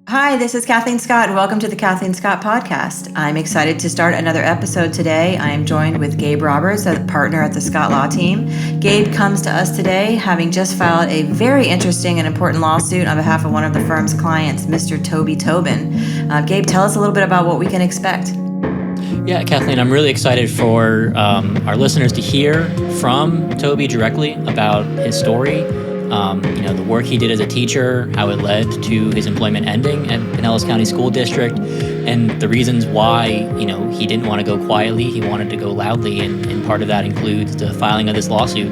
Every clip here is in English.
Hi, this is Cathleen Scott, and welcome to the Cathleen Scott podcast. I'm excited to start another episode today. I am joined with Gabe Roberts, a partner at the Scott Law Team. Gabe comes to us today having just filed a very interesting and important lawsuit on behalf of one of the firm's clients, Mr. Toby Tobin. Gabe, tell us a little bit about what we can expect. Yeah, Kathleen, I'm really excited for our listeners to hear from Toby directly about his story. The work he did as a teacher, how it led to his employment ending at Pinellas County School District, and the reasons why, he didn't want to go quietly, he wanted to go loudly, and part of that includes the filing of this lawsuit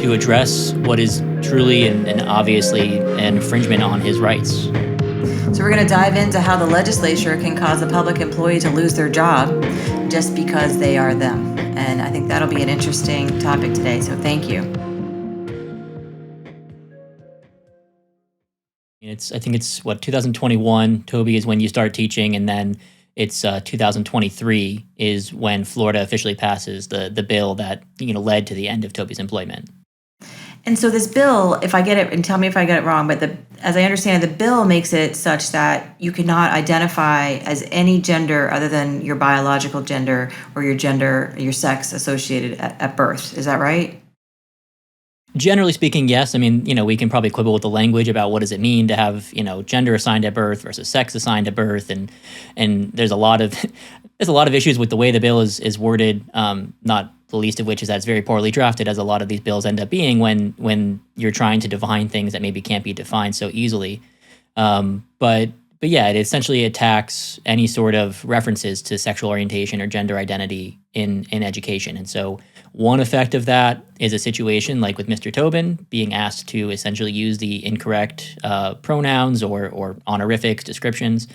to address what is truly and obviously an infringement on his rights. So we're going to dive into how the legislature can cause a public employee to lose their job just because they are them. And I think that'll be an interesting topic today, so thank you. I think it's 2021, Toby, is when you start teaching, and then it's 2023 is when Florida officially passes the bill that led to the end of Toby's employment. And so this bill, if I get it, and tell me if I get it wrong, but as I understand it, the bill makes it such that you cannot identify as any gender other than your biological gender or your sex associated at birth. Is that right? Generally speaking, yes. I mean, we can probably quibble with the language about what does it mean to have, gender assigned at birth versus sex assigned at birth, and there's a lot of issues with the way the bill is worded. Not the least of which is that it's very poorly drafted, as a lot of these bills end up being when you're trying to define things that maybe can't be defined so easily. But yeah, it essentially attacks any sort of references to sexual orientation or gender identity in education, and so. One effect of that is a situation like with Mr. Tobin being asked to essentially use the incorrect pronouns or honorifics, descriptions.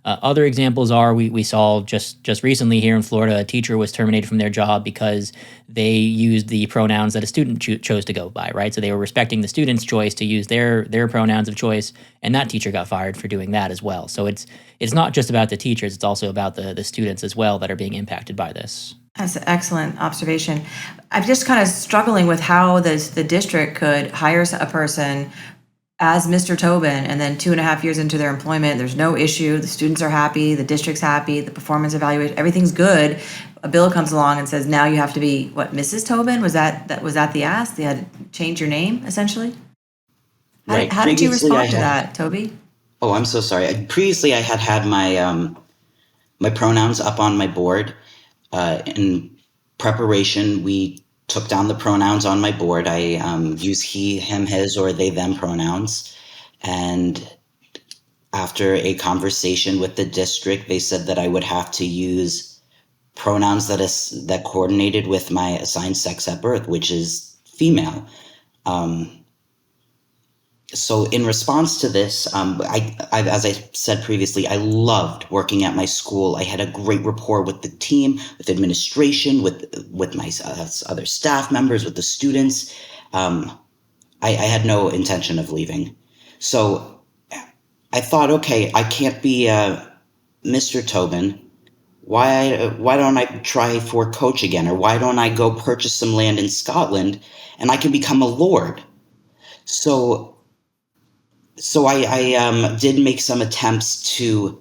Other examples are we saw just recently here in Florida, a teacher was terminated from their job because they used the pronouns that a student chose to go by, right? So they were respecting the student's choice to use their pronouns of choice, and that teacher got fired for doing that as well. So it's not just about the teachers, it's also about the students as well that are being impacted by this. That's an excellent observation. I'm just kind of struggling with how the district could hire a person as Mr. Tobin, and then 2.5 years into their employment, there's no issue. The students are happy, the district's happy, the performance evaluation, everything's good. A bill comes along and says, now you have to be, Mrs. Tobin? Was that the ask? They had to change your name, essentially? Right. How did you respond to that, Toby? Oh, I'm so sorry. Previously, I had my my pronouns up on my board. In preparation, we took down the pronouns on my board. I use he, him, his, or they, them pronouns. And after a conversation with the district, they said that I would have to use pronouns that coordinated with my assigned sex at birth, which is female. So in response to this, I as I said previously, I loved working at my school. I had a great rapport with the team, with administration, with my other staff members, with the students. I had no intention of leaving. So I thought, okay, I can't be Mr. Tobin. Why don't I try for coach again? Or why don't I go purchase some land in Scotland and I can become a lord? So I did make some attempts to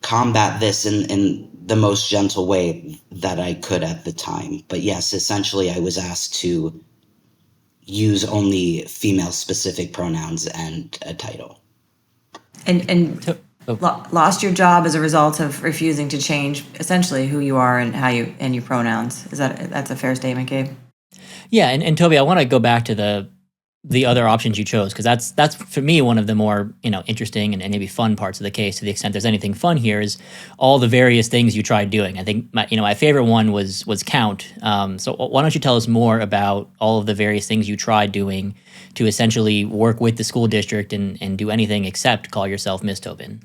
combat this in the most gentle way that I could at the time. But yes, essentially I was asked to use only female-specific pronouns and a title. And lost your job as a result of refusing to change essentially who you are and how you and your pronouns. That's a fair statement, Gabe? Yeah, and Toby, I want to go back to the other options you chose, because that's for me one of the more interesting and maybe fun parts of the case, to the extent there's anything fun here, is all the various things you tried doing. I think my favorite one was count. So why don't you tell us more about all of the various things you tried doing to essentially work with the school district and do anything except call yourself Miss Tobin?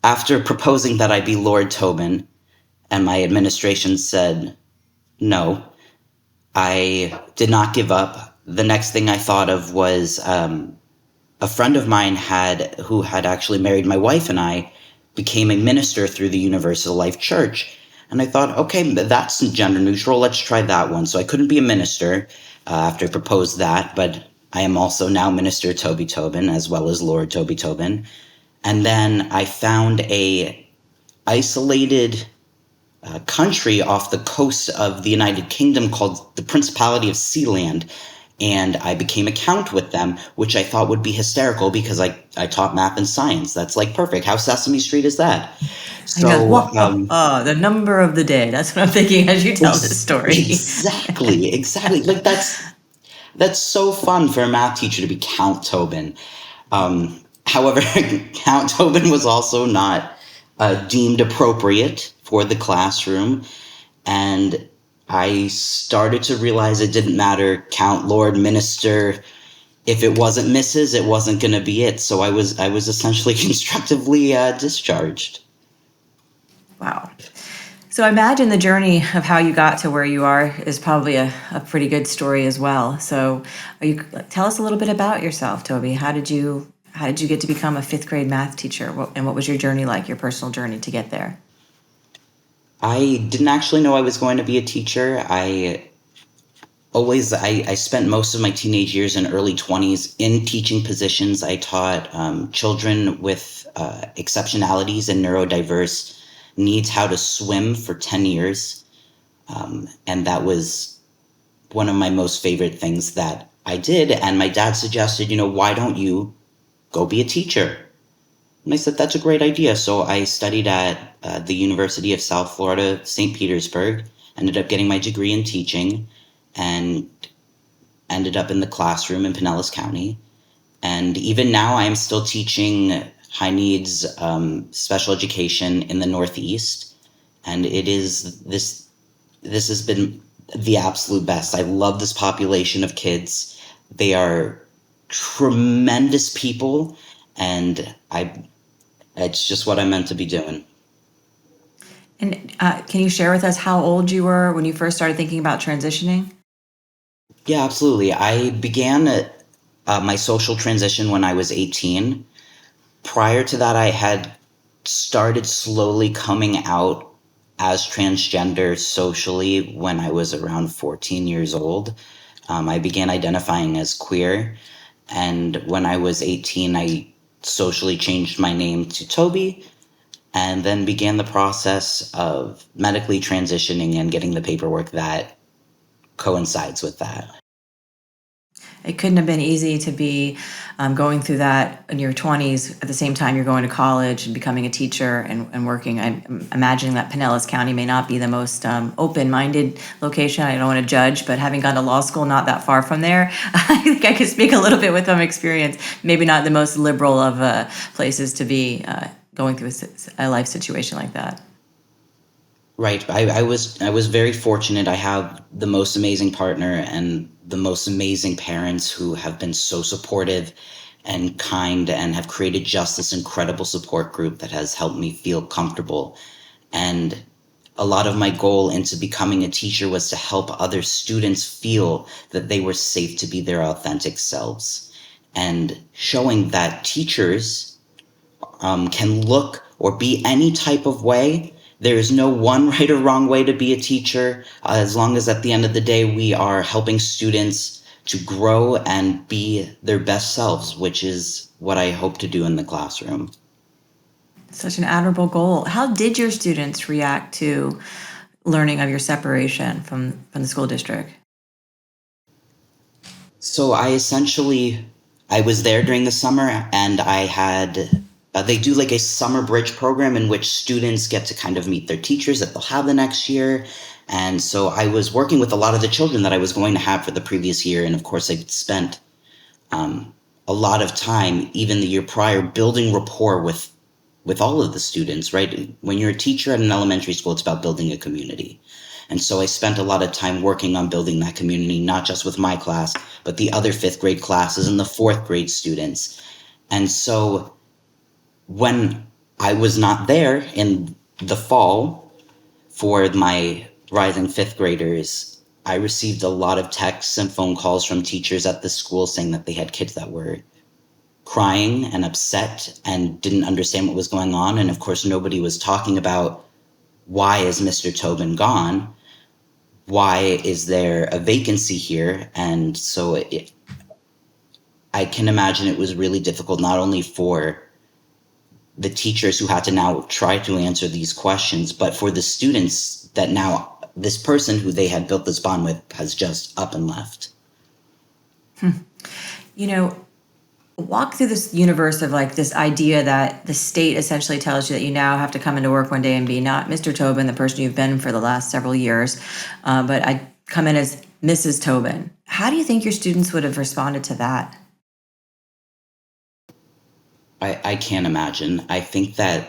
After proposing that I be Lord Tobin, and my administration said no, I did not give up. The next thing I thought of was a friend of mine who had actually married my wife and I became a minister through the Universal Life Church. And I thought, okay, that's gender neutral. Let's try that one. So I couldn't be a minister after I proposed that, but I am also now Minister Toby Tobin as well as Lord Toby Tobin. And then I found a isolated country off the coast of the United Kingdom called the Principality of Sealand. And I became a count with them, which I thought would be hysterical because I taught math and science. That's like perfect. How Sesame Street is that? I know. So, The number of the day. That's what I'm thinking as you tell this story. exactly. Like that's so fun for a math teacher to be Count Tobin. However, Count Tobin was also not deemed appropriate for the classroom, and I started to realize it didn't matter, Count, Lord, Minister. If it wasn't Mrs., it wasn't going to be it. So I was essentially constructively discharged. Wow. So I imagine the journey of how you got to where you are is probably a pretty good story as well. So tell us a little bit about yourself, Toby. How did you get to become a fifth grade math teacher? And what was your journey like, your personal journey to get there? I didn't actually know I was going to be a teacher. I spent most of my teenage years and early 20s in teaching positions. I taught children with exceptionalities and neurodiverse needs how to swim for 10 years. And that was one of my most favorite things that I did. And my dad suggested, why don't you go be a teacher? And I said, that's a great idea. So I studied at the University of South Florida, St. Petersburg, ended up getting my degree in teaching, and ended up in the classroom in Pinellas County. And even now I am still teaching high needs special education in the Northeast. And this has been the absolute best. I love this population of kids. They are tremendous people, and it's just what I'm meant to be doing. And can you share with us how old you were when you first started thinking about transitioning? Yeah, absolutely. I began my social transition when I was 18. Prior to that, I had started slowly coming out as transgender socially when I was around 14 years old. I began identifying as queer. And when I was 18, I socially changed my name to Toby, and then began the process of medically transitioning and getting the paperwork that coincides with that. It couldn't have been easy to be going through that in your 20s at the same time you're going to college and becoming a teacher and working. I'm imagining that Pinellas County may not be the most open-minded location. I don't want to judge, but having gone to law school not that far from there, I think I could speak a little bit with some experience. Maybe not the most liberal of places to be going through a life situation like that. Right. I was very fortunate. I have the most amazing partner and the most amazing parents who have been so supportive and kind and have created just this incredible support group that has helped me feel comfortable. And a lot of my goal into becoming a teacher was to help other students feel that they were safe to be their authentic selves, and showing that teachers can look or be any type of way. There is no one right or wrong way to be a teacher, as long as at the end of the day we are helping students to grow and be their best selves, which is what I hope to do in the classroom. Such an admirable goal. How did your students react to learning of your separation from the school district? So I was there during the summer, and I had they do like a summer bridge program in which students get to kind of meet their teachers that they'll have the next year. And so I was working with a lot of the children that I was going to have for the previous year. And of course, I spent a lot of time, even the year prior, building rapport with all of the students, right? When you're a teacher at an elementary school, it's about building a community. And so I spent a lot of time working on building that community, not just with my class, but the other fifth grade classes and the fourth grade students. And so when I was not there in the fall for my rising fifth graders, I received a lot of texts and phone calls from teachers at the school saying that they had kids that were crying and upset and didn't understand what was going on. And of course, nobody was talking about, why is Mr. Tobin gone? Why is there a vacancy here? And so I can imagine it was really difficult, not only for the teachers who had to now try to answer these questions, but for the students that now this person who they had built this bond with has just up and left. You know, walk through this universe of like this idea that the state essentially tells you that you now have to come into work one day and be not Mr. Tobin, the person you've been for the last several years, but I come in as Mrs. Tobin. How do you think your students would have responded to that? I can't imagine. I think that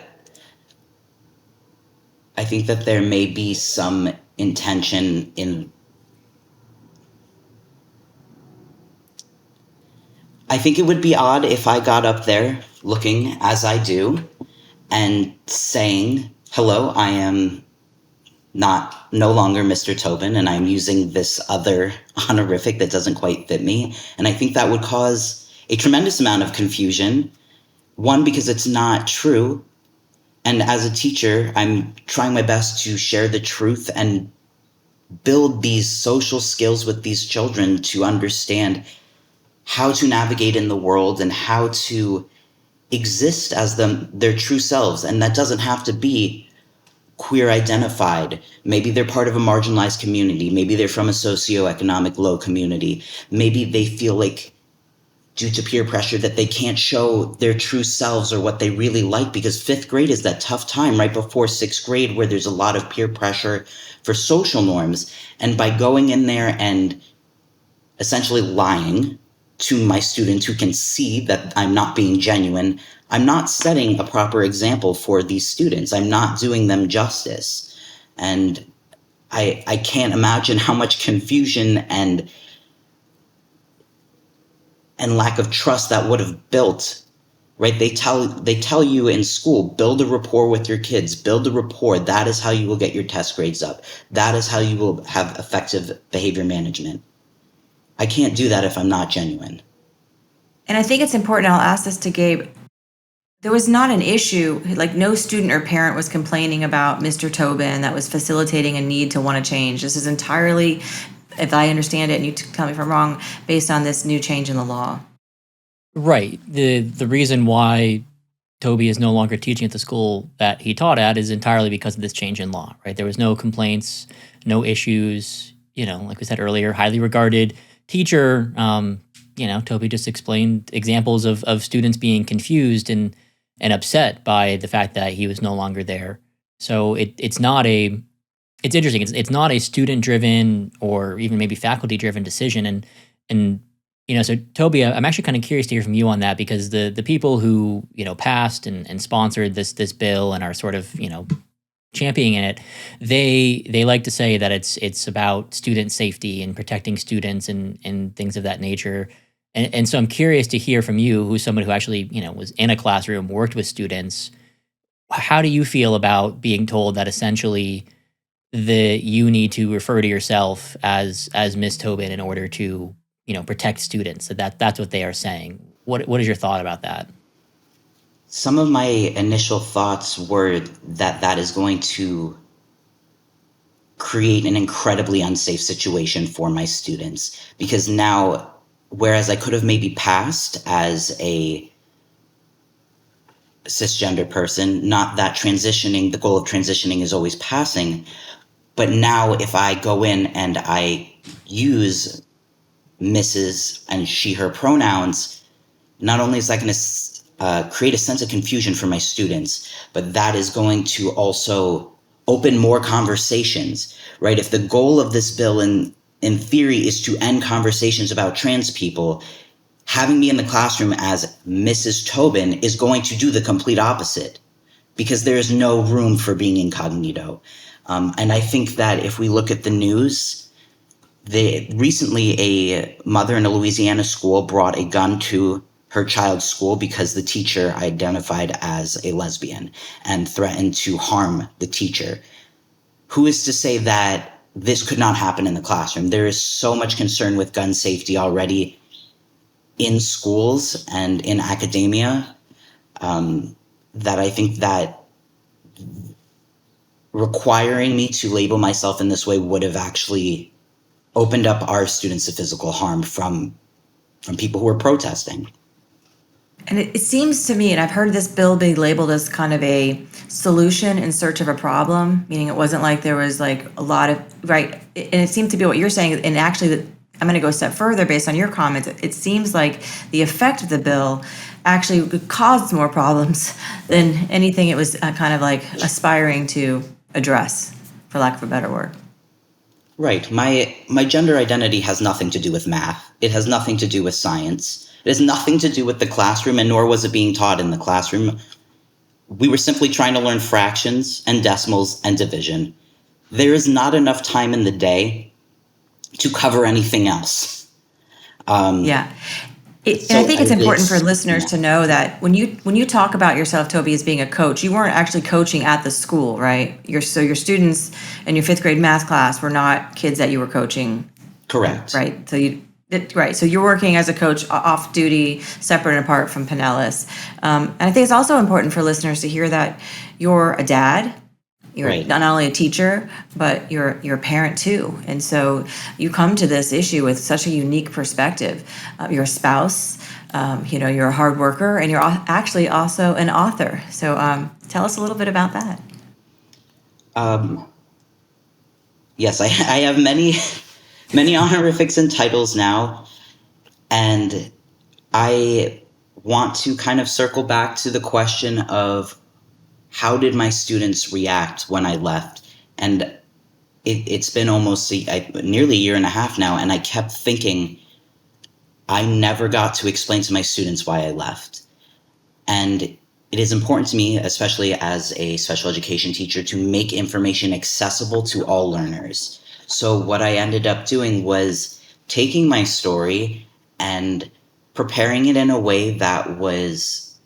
there may be some intention in. I think it would be odd if I got up there looking as I do and saying, hello, I am no longer Mr. Tobin, and I'm using this other honorific that doesn't quite fit me. And I think that would cause a tremendous amount of confusion. One, because it's not true. And as a teacher, I'm trying my best to share the truth and build these social skills with these children to understand how to navigate in the world and how to exist as their true selves. And that doesn't have to be queer identified. Maybe they're part of a marginalized community. Maybe they're from a socioeconomic low community. Maybe they feel like, due to peer pressure, that they can't show their true selves or what they really like, because fifth grade is that tough time right before sixth grade where there's a lot of peer pressure for social norms. And by going in there and essentially lying to my students who can see that I'm not being genuine, I'm not setting a proper example for these students. I'm not doing them justice. And I can't imagine how much confusion and lack of trust that would have built, right? They tell you in school, build a rapport with your kids, build a rapport. That is how you will get your test grades up. That is how you will have effective behavior management. I can't do that if I'm not genuine. And I think it's important, I'll ask this to Gabe. There was not an issue, like no student or parent was complaining about Mr. Tobin that was facilitating a need to want to change. This is entirely, if I understand it, and you tell me if I'm wrong, based on this new change in the law. Right. The reason why Toby is no longer teaching at the school that he taught at is entirely because of this change in law, right? There was no complaints, no issues, like we said earlier, highly regarded teacher. Toby just explained examples of students being confused and upset by the fact that he was no longer there. So it's interesting. It's not a student-driven or even maybe faculty-driven decision. And so Toby, I'm actually kind of curious to hear from you on that, because the people who passed and sponsored this bill and are sort of championing it, they like to say that it's about student safety and protecting students and things of that nature. And so I'm curious to hear from you, who's someone who actually was in a classroom, worked with students. How do you feel about being told that essentially you need to refer to yourself as Miss Tobin in order to protect students? That's what they are saying. What is your thought about that? Some of my initial thoughts were that is going to create an incredibly unsafe situation for my students, because now, whereas I could have maybe passed as a cisgender person, not that the goal of transitioning is always passing, but now if I go in and I use Mrs. and she, her pronouns, not only is that going to create a sense of confusion for my students, but that is going to also open more conversations, right? If the goal of this bill in theory is to end conversations about trans people, having me in the classroom as Mrs. Tobin is going to do the complete opposite, because there is no room for being incognito. And I think that if we look at the news, recently a mother in a Louisiana school brought a gun to her child's school because the teacher identified as a lesbian and threatened to harm the teacher. Who is to say that this could not happen in the classroom? There is so much concern with gun safety already in schools and in academia that I think that requiring me to label myself in this way would have actually opened up our students to physical harm from people who were protesting. And it seems to me, and I've heard this bill be labeled as kind of a solution in search of a problem, meaning it wasn't like there was like a lot of, right. And it seemed to be what you're saying. And actually, I'm going to go a step further based on your comments. It seems like the effect of the bill actually caused more problems than anything it was kind of like aspiring to address, for lack of a better word. Right. My gender identity has nothing to do with math. It has nothing to do with science. It has nothing to do with the classroom, and nor was it being taught in the classroom. We were simply trying to learn fractions and decimals and division. There is not enough time in the day to cover anything else. Yeah. And I think it's important for listeners to know that when you talk about yourself, Toby, as being a coach, you weren't actually coaching at the school, right? Your students in your 5th grade math class were not kids that you were coaching. Correct. Right. So you're working as a coach off duty, separate and apart from Pinellas. And I think it's also important for listeners to hear that you're a dad. You're Right. not only a teacher, but you're a parent too. And so you come to this issue with such a unique perspective. You're a spouse, you're a hard worker, and you're actually also an author. So tell us a little bit about that. Yes, I have many honorifics and titles now, and I want to kind of circle back to the question of how did my students react when I left? And it's been almost nearly a year and a half now, and I kept thinking I never got to explain to my students why I left. And it is important to me, especially as a special education teacher, to make information accessible to all learners. So what I ended up doing was taking my story and preparing it in a way that was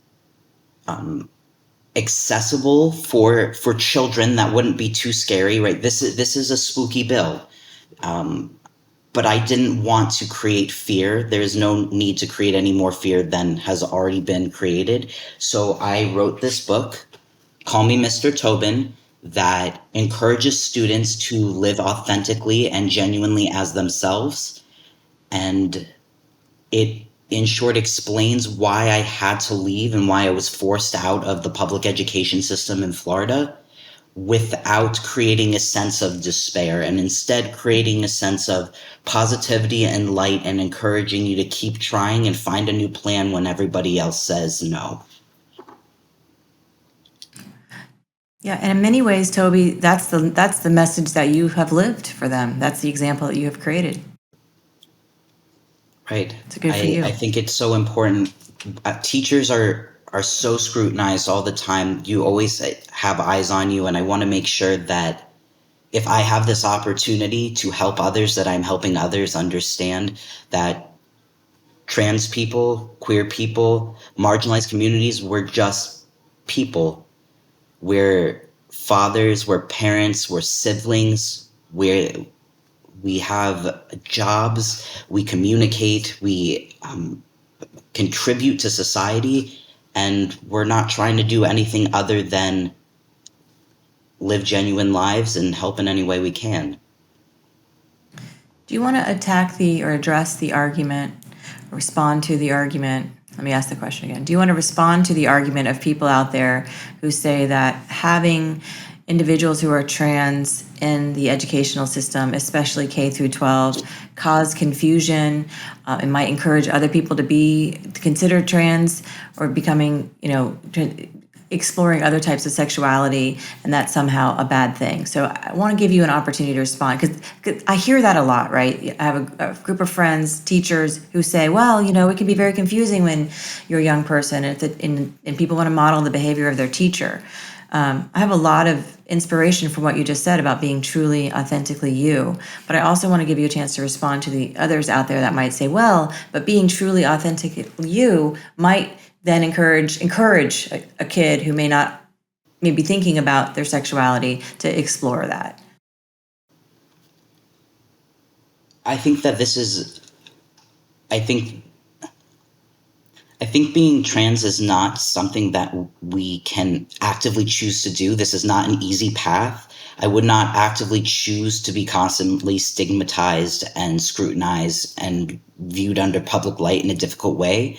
accessible for children, that wouldn't be too scary, right? This is a spooky bill. But I didn't want to create fear. There's no need to create any more fear than has already been created. So I wrote this book, Call Me Mr. Tobin, that encourages students to live authentically and genuinely as themselves. And it, in short, explains why I had to leave and why I was forced out of the public education system in Florida without creating a sense of despair, and instead creating a sense of positivity and light and encouraging you to keep trying and find a new plan when everybody else says no. Yeah, and in many ways, Toby, that's the message that you have lived for them. That's the example that you have created. Right. It's good for you. I think it's so important. Teachers are so scrutinized all the time. You always have eyes on you, and I want to make sure that if I have this opportunity to help others, that I'm helping others understand that trans people, queer people, marginalized communities, we're just people. We're fathers, we're parents, we're siblings, we have jobs, we communicate, we contribute to society, and we're not trying to do anything other than live genuine lives and help in any way we can. Do you want to address the argument, respond to the argument? Let me ask the question again. Do you want to respond to the argument of people out there who say that having individuals who are trans in the educational system, especially K through 12, cause confusion? It might encourage other people to consider trans or becoming, exploring other types of sexuality, and that's somehow a bad thing. So I want to give you an opportunity to respond, because I hear that a lot, right? I have a group of friends, teachers, who say, well, it can be very confusing when you're a young person and people want to model the behavior of their teacher. I have a lot of inspiration from what you just said about being truly, authentically you. But I also want to give you a chance to respond to the others out there that might say, well, but being truly, authentically you might then encourage a kid who may be thinking about their sexuality to explore that. I think being trans is not something that we can actively choose to do. This is not an easy path. I would not actively choose to be constantly stigmatized and scrutinized and viewed under public light in a difficult way.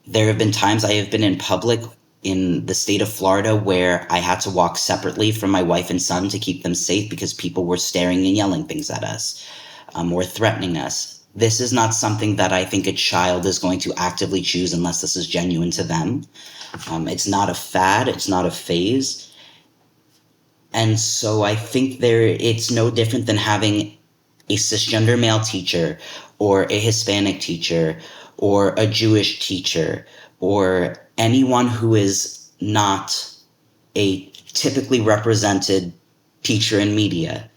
There have been times I have been in public in the state of Florida where I had to walk separately from my wife and son to keep them safe because people were staring and yelling things at us, or threatening us. This is not something that I think a child is going to actively choose unless this is genuine to them. It's not a fad. It's not a phase. And so I think it's no different than having a cisgender male teacher or a Hispanic teacher or a Jewish teacher or anyone who is not a typically represented teacher in media.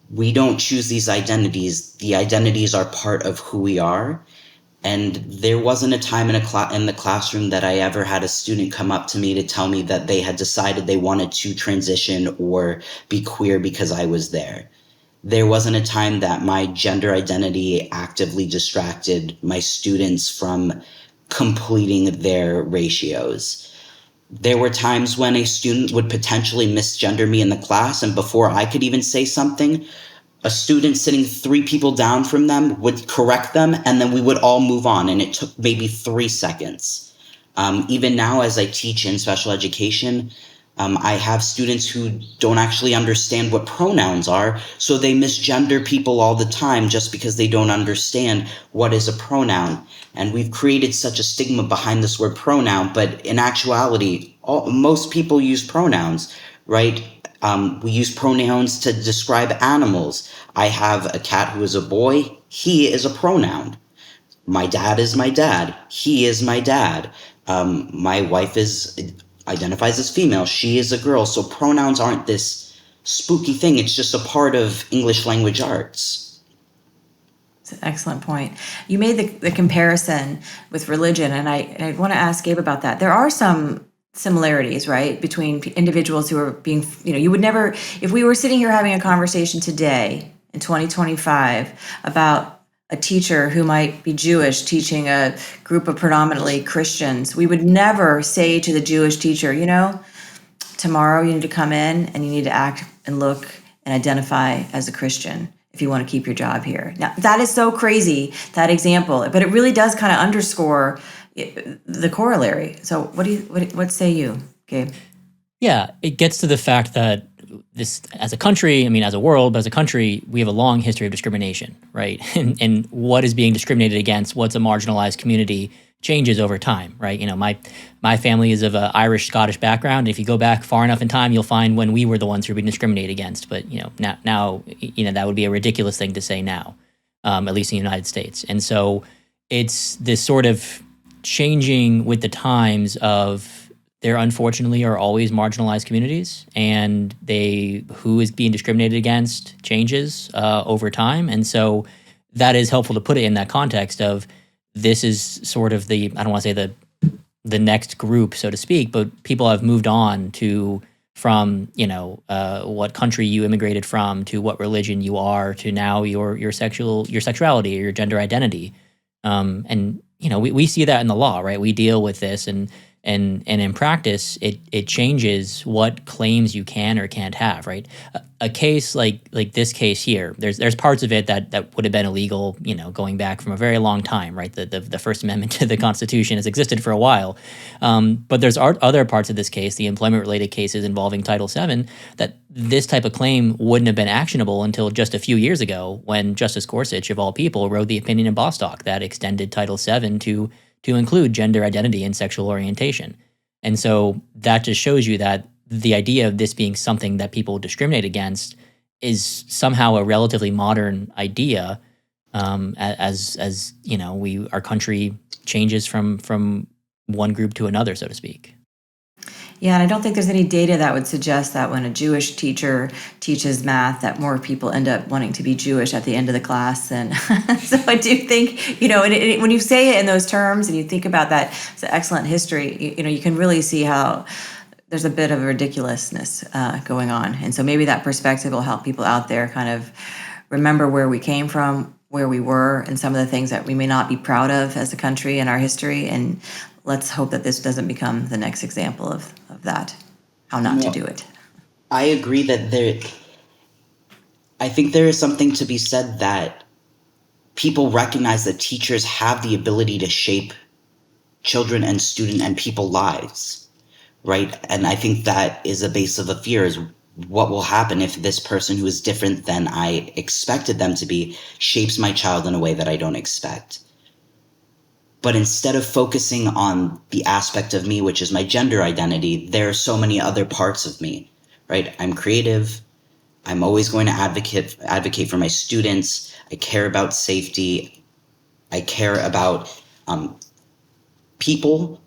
We don't choose these identities. The identities are part of who we are. And there wasn't a time in the classroom that I ever had a student come up to me to tell me that they had decided they wanted to transition or be queer because I was there. There wasn't a time that my gender identity actively distracted my students from completing their ratios. There were times when a student would potentially misgender me in the class, and before I could even say something, a student sitting 3 people down from them would correct them, and then we would all move on, and it took maybe 3 seconds. Even now, as I teach in special education, I have students who don't actually understand what pronouns are, so they misgender people all the time just because they don't understand what is a pronoun. And we've created such a stigma behind this word pronoun, but in actuality, most people use pronouns, right? We use pronouns to describe animals. I have a cat who is a boy. He is a pronoun. My dad is my dad. He is my dad. My wife identifies as female. She is a girl. So pronouns aren't this spooky thing. It's just a part of English language arts. It's an excellent point. You made the comparison with religion, and I want to ask Gabe about that. There are some similarities, right, between individuals who are being, you would never, if we were sitting here having a conversation today in 2025 about a teacher who might be Jewish teaching a group of predominantly Christians, we would never say to the Jewish teacher, tomorrow you need to come in and you need to act and look and identify as a Christian if you want to keep your job here. Now, that is so crazy, that example, but it really does kind of underscore the corollary. So what say you, Gabe? Yeah, it gets to the fact that this, as a country, as a world, but as a country, we have a long history of discrimination, right? And what is being discriminated against, what's a marginalized community, changes over time, right? My family is of an Irish Scottish background. If you go back far enough in time, you'll find when we were the ones who were being discriminated against. But now that would be a ridiculous thing to say now, at least in the United States. And so it's this sort of changing with the times of there unfortunately are always marginalized communities, and who is being discriminated against changes over time. And so that is helpful to put it in that context of this is sort of I don't want to say the next group, so to speak, but people have moved on from what country you immigrated from, to what religion you are, to now your sexuality or your gender identity. And we see that in the law, right? We deal with this, and in practice, it changes what claims you can or can't have, right? A case like this case here, there's parts of it that would have been illegal, going back from a very long time, right? The First Amendment to the Constitution has existed for a while, but there's other parts of this case, the employment-related cases involving Title VII, that this type of claim wouldn't have been actionable until just a few years ago, when Justice Gorsuch, of all people, wrote the opinion in Bostock that extended Title VII to include gender identity and sexual orientation. And so that just shows you that the idea of this being something that people discriminate against is somehow a relatively modern idea, as our country changes from one group to another, so to speak. Yeah, and I don't think there's any data that would suggest that when a Jewish teacher teaches math, that more people end up wanting to be Jewish at the end of the class. And so I do think, when you say it in those terms and you think about that, it's an excellent history, you can really see how there's a bit of ridiculousness going on. And so maybe that perspective will help people out there kind of remember where we came from, where we were, and some of the things that we may not be proud of as a country in our history. And let's hope that this doesn't become the next example of that, how not to do it. I agree that I think there is something to be said that people recognize that teachers have the ability to shape children and student and people lives, right? And I think that is a base of a fear, is what will happen if this person who is different than I expected them to be shapes my child in a way that I don't expect. But instead of focusing on the aspect of me, which is my gender identity, there are so many other parts of me, right? I'm creative. I'm always going to advocate for my students. I care about safety. I care about people,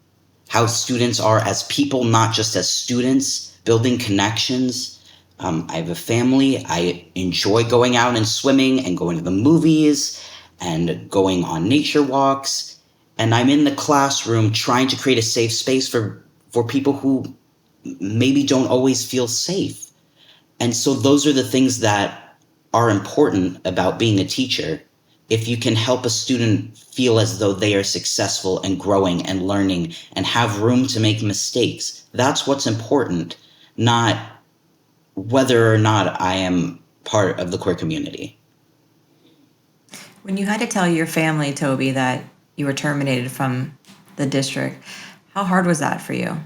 how students are as people, not just as students, building connections. I have a family. I enjoy going out and swimming and going to the movies and going on nature walks. And I'm in the classroom trying to create a safe space for people who maybe don't always feel safe. And so those are the things that are important about being a teacher. If you can help a student feel as though they are successful and growing and learning and have room to make mistakes, that's what's important, not whether or not I am part of the queer community. When you had to tell your family, Toby, that you were terminated from the district, how hard was that for you?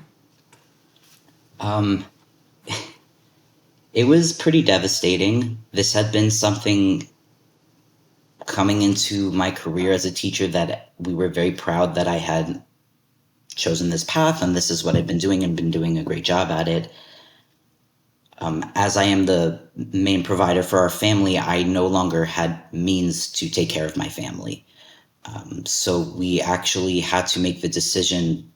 It was pretty devastating. This had been something coming into my career as a teacher that we were very proud that I had chosen this path, and this is what I've been doing and been doing a great job at it. As I am the main provider for our family, I no longer had means to take care of my family. So we actually had to make the decision,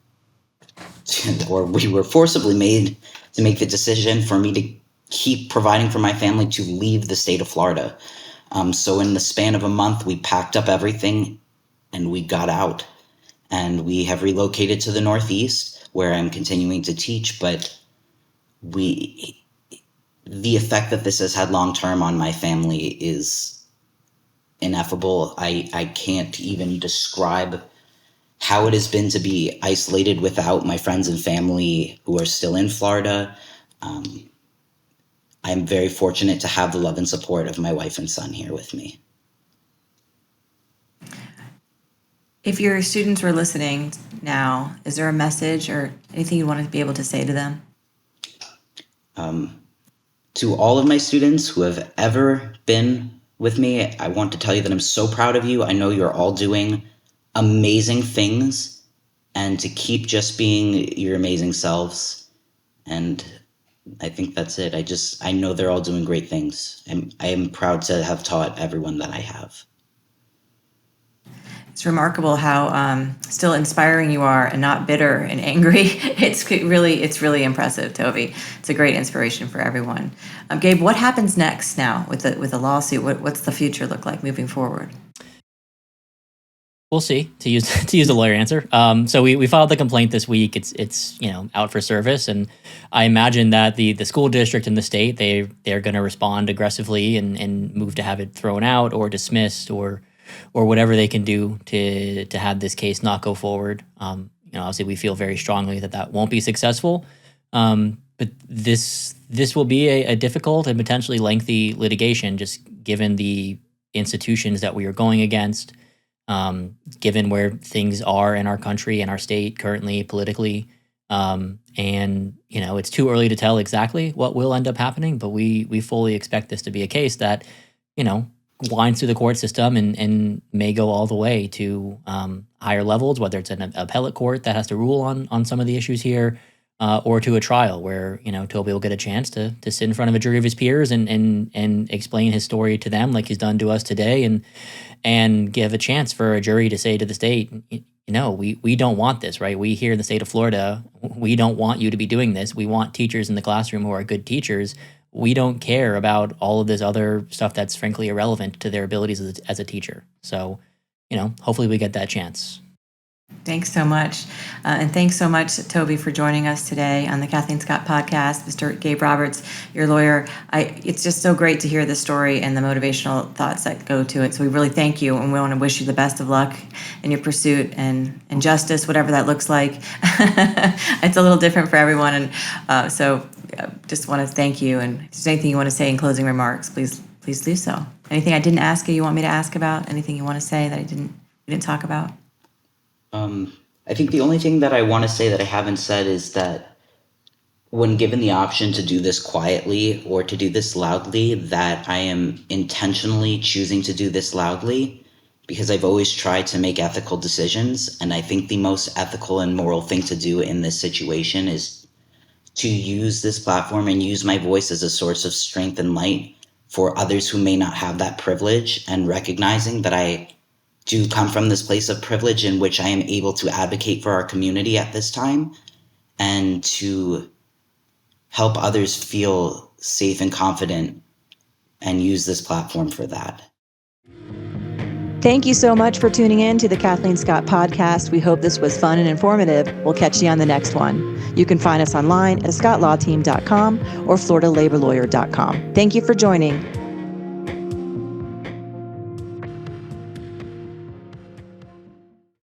or we were forcibly made to make the decision for me to keep providing for my family to leave the state of Florida. So in the span of a month, we packed up everything and we got out. And we have relocated to the Northeast, where I'm continuing to teach, but the effect that this has had long-term on my family is ineffable. I can't even describe how it has been to be isolated without my friends and family who are still in Florida. I'm very fortunate to have the love and support of my wife and son here with me. If your students were listening now, is there a message or anything you want to be able to say to them? To all of my students who have ever been with me, I want to tell you that I'm so proud of you. I know you're all doing amazing things, and to keep just being your amazing selves. And I think that's it. I know they're all doing great things. I am proud to have taught everyone that I have. It's remarkable how still inspiring you are and not bitter and angry. It's really impressive, Toby. It's a great inspiration for everyone. Gabe, what happens next now with the lawsuit? What's the future look like moving forward? We'll see, to use the lawyer answer. So we filed the complaint this week. It's out for service, and I imagine that the school district and the state they're going to respond aggressively and move to have it thrown out or dismissed or whatever they can do to have this case not go forward. Obviously we feel very strongly that won't be successful. But this will be a difficult and potentially lengthy litigation, just given the institutions that we are going against. Given where things are in our country and our state currently politically. And it's too early to tell exactly what will end up happening, but we fully expect this to be a case that, winds through the court system and may go all the way to higher levels, whether it's an appellate court that has to rule on some of the issues here, or to a trial where, Toby will get a chance to sit in front of a jury of his peers and explain his story to them like he's done to us today, and give a chance for a jury to say to the state, we don't want this, right? We here in the state of Florida, we don't want you to be doing this. We want teachers in the classroom who are good teachers. We don't care about all of this other stuff that's frankly irrelevant to their abilities as a teacher. So, hopefully we get that chance. Thanks so much. And thanks so much, Toby, for joining us today on the Cathleen Scott podcast. Mr. Gabe Roberts, your lawyer. It's just so great to hear the story and the motivational thoughts that go to it. So we really thank you, and we want to wish you the best of luck in your pursuit and justice, whatever that looks like. It's a little different for everyone. And so just want to thank you. And if there's anything you want to say in closing remarks, please do so. Anything I didn't ask you want me to ask about? Anything you want to say that we didn't talk about? I think the only thing that I want to say that I haven't said is that when given the option to do this quietly or to do this loudly, that I am intentionally choosing to do this loudly because I've always tried to make ethical decisions. And I think the most ethical and moral thing to do in this situation is to use this platform and use my voice as a source of strength and light for others who may not have that privilege, and recognizing that I do come from this place of privilege in which I am able to advocate for our community at this time and to help others feel safe and confident and use this platform for that. Thank you so much for tuning in to the Cathleen Scott podcast. We hope this was fun and informative. We'll catch you on the next one. You can find us online at scottlawteam.com or floridalaborlawyer.com. Thank you for joining.